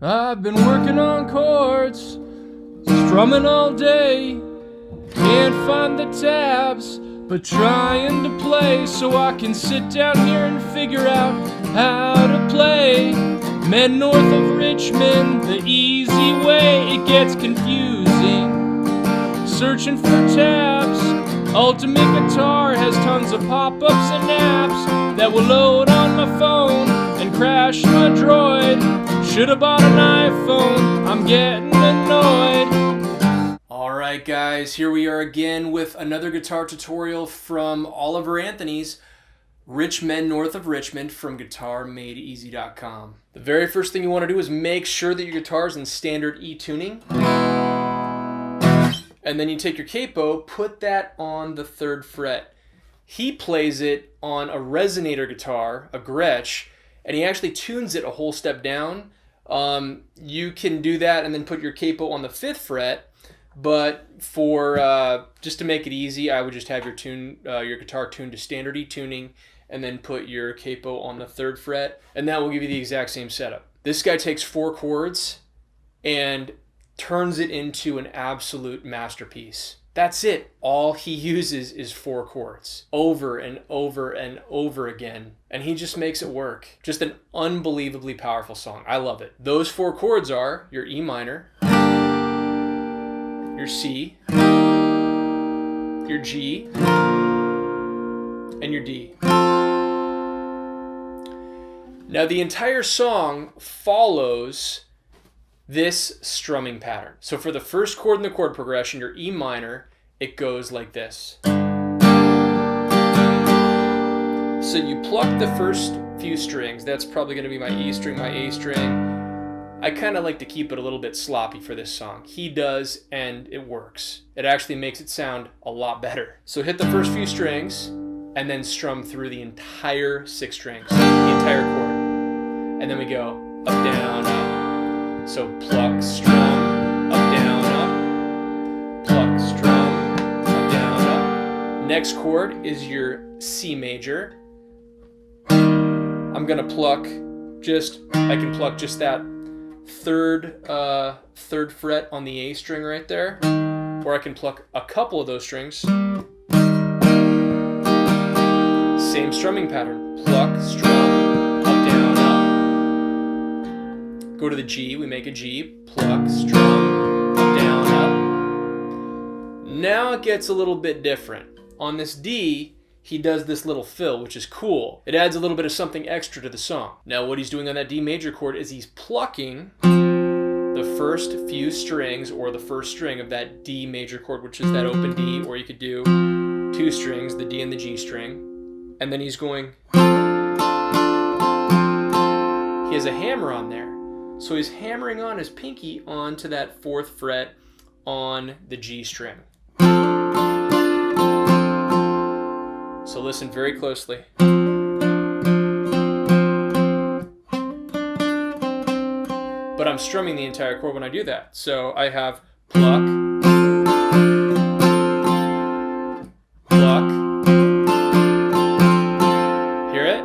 I've been working on chords, strumming all day. Can't find the tabs, but trying to play so I can sit down here and figure out how to play. Men north of Richmond, the easy way, it gets confusing. Searching for tabs, Ultimate Guitar has tons of pop-ups and apps that will load on my phone and crash my Droid. Should've bought an iPhone, I'm getting annoyed. Alright guys, here we are again with another guitar tutorial from Oliver Anthony's Rich Men North of Richmond from GuitarMadeEZ.com. The very first thing you want to do is make sure that your guitar is in standard E tuning. And then you take your capo, put that on the 3rd fret. He plays it on a resonator guitar, a Gretsch, and he actually tunes it a whole step down. You can do that and then put your capo on the 5th fret, but for just to make it easy, I would just have your guitar tuned to standard E tuning and then put your capo on the 3rd fret, and that will give you the exact same setup. This guy takes 4 chords and turns it into an absolute masterpiece. That's it. All he uses is 4 chords over and over and over again, and he just makes it work. Just an unbelievably powerful song. I love it. Those 4 chords are your E minor, your C, your G, and your D. Now the entire song follows this strumming pattern. So for the first chord in the chord progression, your E minor, it goes like this. So you pluck the first few strings. That's probably going to be my E string, my A string. I kind of like to keep it a little bit sloppy for this song. He does, and it works. It actually makes it sound a lot better. So hit the first few strings, and then strum through the entire 6 strings, the entire chord. And then we go up, down, up. So pluck, strum, up, down, up. Pluck, strum, up, down, up. Next chord is your C major. I'm gonna pluck I can pluck just that third fret on the A string right there, or I can pluck a couple of those strings. Same strumming pattern. Pluck, strum, up, down, up. Go to the G, we make a G, pluck, strum, up, down, up. Now it gets a little bit different. On this D, he does this little fill, which is cool. It adds a little bit of something extra to the song. Now what he's doing on that D major chord is he's plucking the first few strings, or the first string of that D major chord, which is that open D, or you could do 2 strings, the D and the G string. And then he's going, he has a hammer on there. So he's hammering on his pinky onto that 4th fret on the G string. So listen very closely. But I'm strumming the entire chord when I do that. So I have pluck, pluck. Hear it?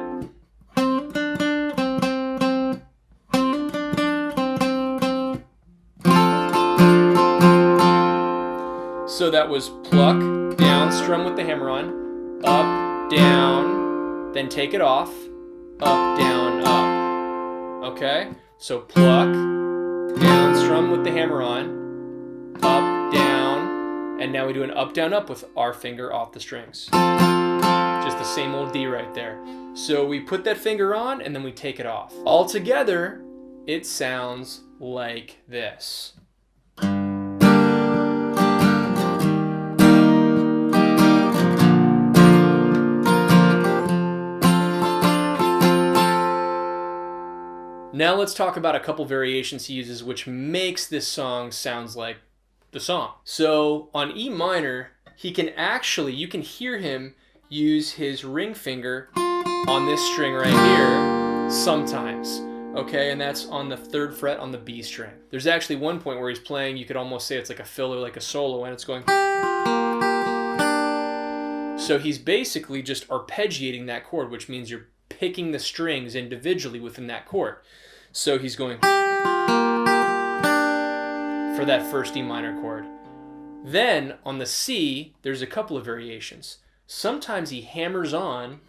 So that was pluck, down, strum with the hammer on, up, down, then take it off, up, down, up. Okay? So pluck, down, strum with the hammer on, up, down, and now we do an up, down, up with our finger off the strings. Just the same old D right there. So we put that finger on and then we take it off. All together, it sounds like this. Now let's talk about a couple variations he uses which makes this song sounds like the song. So on E minor, you can hear him use his ring finger on this string right here sometimes. Okay, and that's on the 3rd fret on the B string. There's actually one point where he's playing, you could almost say it's like a fill or like a solo, and it's going. So he's basically just arpeggiating that chord, which means you're picking the strings individually within that chord. So he's going. for that first E minor chord. Then on the C, there's a couple of variations. Sometimes he hammers on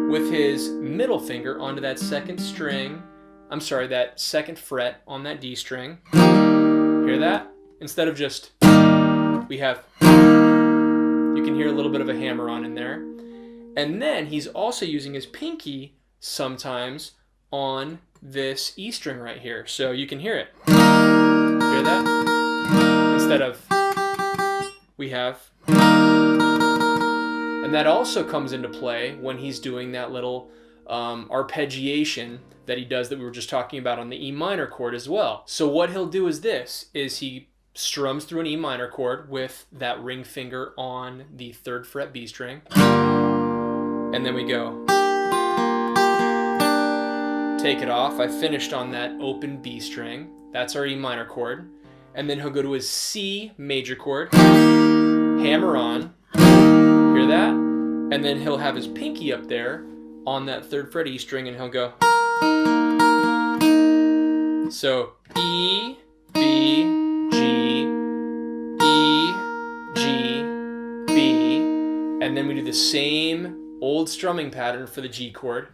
with his middle finger onto that second string, that second fret on that D string. Hear that? Instead of just, we have, you can hear a little bit of a hammer on in there. And then he's also using his pinky sometimes on this E string right here. So you can hear it. Hear that? Instead of, we have, and that also comes into play when he's doing that little arpeggiation that he does that we were just talking about on the E minor chord as well. So what he'll do is this, is he strums through an E minor chord with that ring finger on the 3rd fret B string. And then we go. Take it off. I finished on that open B string. That's our E minor chord. And then he'll go to his C major chord, hammer on, hear that? And then he'll have his pinky up there on that 3rd fret E string and he'll go. So E, B, G, E, G, B, and then we do the same old strumming pattern for the G chord.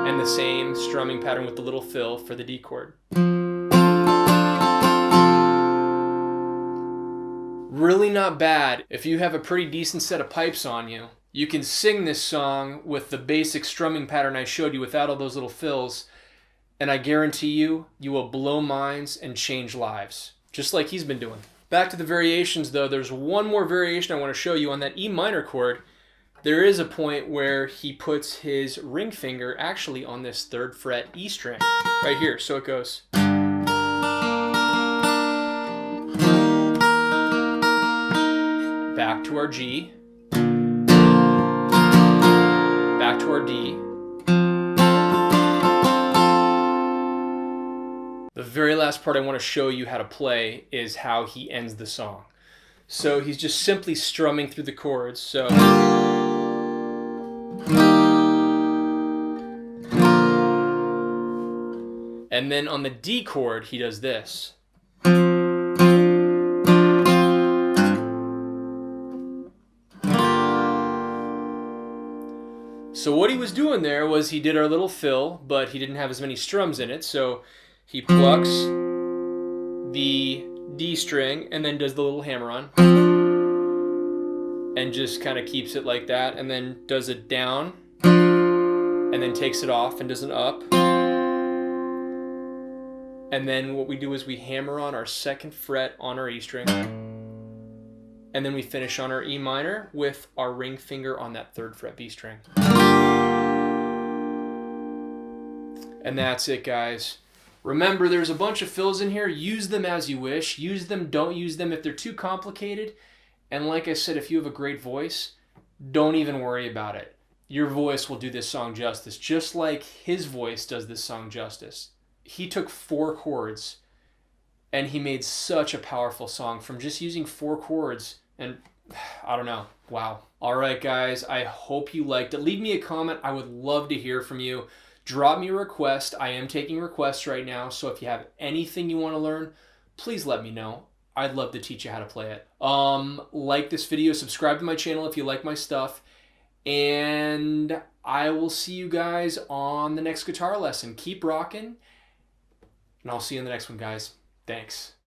And the same strumming pattern with the little fill for the D chord. Really not bad. If you have a pretty decent set of pipes on you, you can sing this song with the basic strumming pattern I showed you without all those little fills, and I guarantee you, you will blow minds and change lives, just like he's been doing. Back to the variations though, there's one more variation I want to show you on that E minor chord. There is a point where he puts his ring finger actually on this 3rd fret E string, right here. So it goes. Back to our G. Back to our D. The very last part I want to show you how to play is how he ends the song. So he's just simply strumming through the chords. So and then on the D chord, he does this. So what he was doing there was he did our little fill, but he didn't have as many strums in it. So he plucks the D string and then does the little hammer on. And just kind of keeps it like that, and then does it down, and then takes it off and does an up. And then what we do is we hammer on our 2nd fret on our E string, and then we finish on our E minor with our ring finger on that 3rd fret B string. And that's it, guys. Remember, there's a bunch of fills in here. Use them as you wish. Use them, don't use them if they're too complicated. And like I said, if you have a great voice, don't even worry about it. Your voice will do this song justice, just like his voice does this song justice. He took 4 chords, and he made such a powerful song from just using 4 chords, and I don't know, wow. All right, guys, I hope you liked it. Leave me a comment. I would love to hear from you. Drop me a request. I am taking requests right now, so if you have anything you want to learn, please let me know. I'd love to teach you how to play it. Like this video, subscribe to my channel if you like my stuff, and I will see you guys on the next guitar lesson. Keep rocking, and I'll see you in the next one, guys. Thanks.